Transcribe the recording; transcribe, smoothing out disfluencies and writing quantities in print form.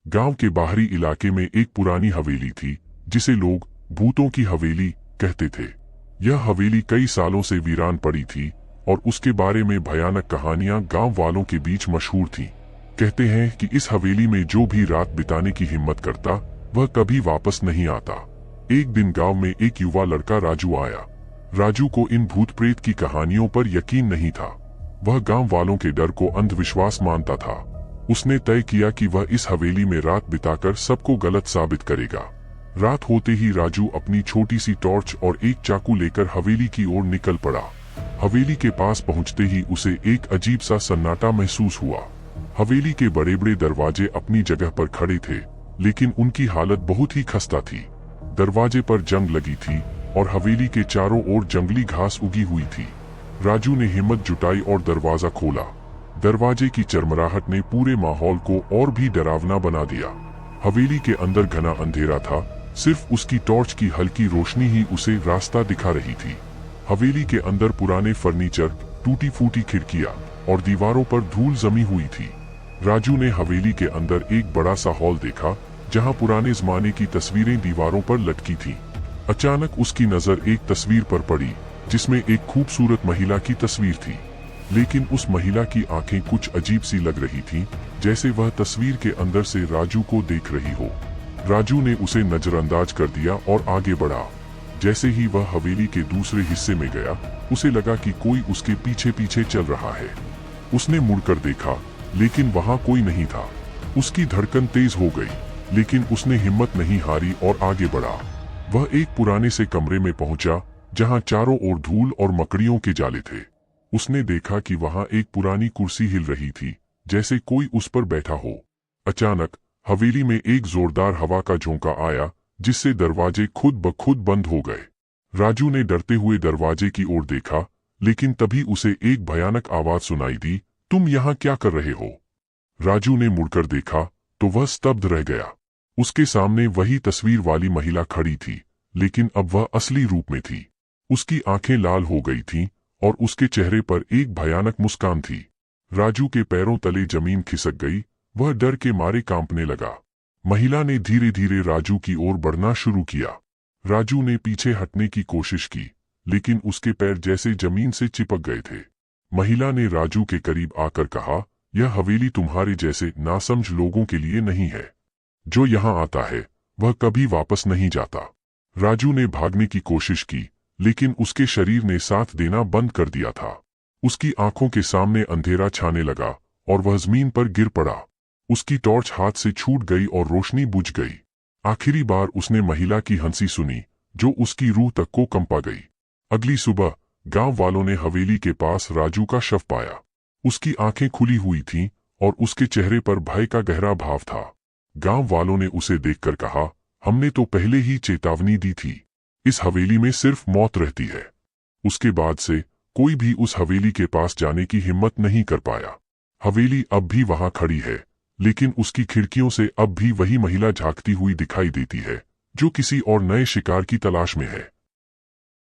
गांव के बाहरी इलाके में एक पुरानी हवेली थी जिसे लोग भूतों की हवेली कहते थे। यह हवेली कई सालों से वीरान पड़ी थी और उसके बारे में भयानक कहानियां गांव वालों के बीच मशहूर थीं। कहते हैं कि इस हवेली में जो भी रात बिताने की हिम्मत करता वह कभी वापस नहीं आता। एक दिन गांव में एक युवा लड़का राजू आया। राजू को इन भूत प्रेत की कहानियों पर यकीन नहीं था। वह गांव वालों के डर को अंधविश्वास मानता था। उसने तय किया कि वह इस हवेली में रात बिताकर सबको गलत साबित करेगा। रात होते ही राजू अपनी छोटी सी टॉर्च और एक चाकू लेकर हवेली की ओर निकल पड़ा। हवेली के पास पहुंचते ही उसे एक अजीब सा सन्नाटा महसूस हुआ। हवेली के बड़े बड़े दरवाजे अपनी जगह पर खड़े थे, लेकिन उनकी हालत बहुत ही खस्ता थी। दरवाजे पर जंग लगी थी और हवेली के चारों ओर जंगली घास उगी हुई थी। राजू ने हिम्मत जुटाई और दरवाजा खोला। दरवाजे की चरमराहट ने पूरे माहौल को और भी डरावना बना दिया। हवेली के अंदर घना अंधेरा था, सिर्फ उसकी टॉर्च की हल्की रोशनी ही उसे रास्ता दिखा रही थी। हवेली के अंदर पुराने फर्नीचर, टूटी फूटी खिड़कियां और दीवारों पर धूल जमी हुई थी। राजू ने हवेली के अंदर एक बड़ा सा हॉल देखा जहां पुराने जमाने की तस्वीरें दीवारों पर लटकी थीं। अचानक उसकी नजर एक तस्वीर पर पड़ी जिसमें एक खूबसूरत महिला की तस्वीर थी, लेकिन उस महिला की आंखें कुछ अजीब सी लग रही थीं, जैसे वह तस्वीर के अंदर से राजू को देख रही हो। राजू ने उसे नजरअंदाज कर दिया और आगे बढ़ा। जैसे ही वह हवेली के दूसरे हिस्से में गया, उसे लगा कि कोई उसके पीछे पीछे चल रहा है। उसने मुड़कर देखा, लेकिन वहां कोई नहीं था। उसकी धड़कन तेज हो गई, लेकिन उसने हिम्मत नहीं हारी और आगे बढ़ा। वह एक पुराने से कमरे में पहुंचा जहां चारों ओर धूल और मकड़ियों के जाले थे। उसने देखा कि वहां एक पुरानी कुर्सी हिल रही थी, जैसे कोई उस पर बैठा हो। अचानक हवेली में एक जोरदार हवा का झोंका आया, जिससे दरवाजे खुद ब खुद बंद हो गए। राजू ने डरते हुए दरवाजे की ओर देखा, लेकिन तभी उसे एक भयानक आवाज सुनाई दी, तुम यहाँ क्या कर रहे हो? राजू ने मुड़कर देखा तो वह स्तब्ध रह गया। उसके सामने वही तस्वीर वाली महिला खड़ी थी, लेकिन अब वह असली रूप में थी। उसकी आंखें लाल हो गई थीं और उसके चेहरे पर एक भयानक मुस्कान थी। राजू के पैरों तले जमीन खिसक गई, वह डर के मारे कांपने लगा। महिला ने धीरे धीरे राजू की ओर बढ़ना शुरू किया। राजू ने पीछे हटने की कोशिश की, लेकिन उसके पैर जैसे जमीन से चिपक गए थे। महिला ने राजू के करीब आकर कहा, यह हवेली तुम्हारे जैसे नासमझ लोगों के लिए नहीं है। जो यहाँ आता है वह कभी वापस नहीं जाता। राजू ने भागने की कोशिश की, लेकिन उसके शरीर ने साथ देना बंद कर दिया था। उसकी आंखों के सामने अंधेरा छाने लगा और वह जमीन पर गिर पड़ा। उसकी टॉर्च हाथ से छूट गई और रोशनी बुझ गई। आखिरी बार उसने महिला की हंसी सुनी, जो उसकी रूह तक को कंपा गई। अगली सुबह गांव वालों ने हवेली के पास राजू का शव पाया। उसकी आंखें खुली हुई थीं और उसके चेहरे पर भय का गहरा भाव था। गांव वालों ने उसे देखकर कहा, हमने तो पहले ही चेतावनी दी थी, इस हवेली में सिर्फ मौत रहती है। उसके बाद से कोई भी उस हवेली के पास जाने की हिम्मत नहीं कर पाया। हवेली अब भी वहां खड़ी है, लेकिन उसकी खिड़कियों से अब भी वही महिला झांकती हुई दिखाई देती है, जो किसी और नए शिकार की तलाश में है।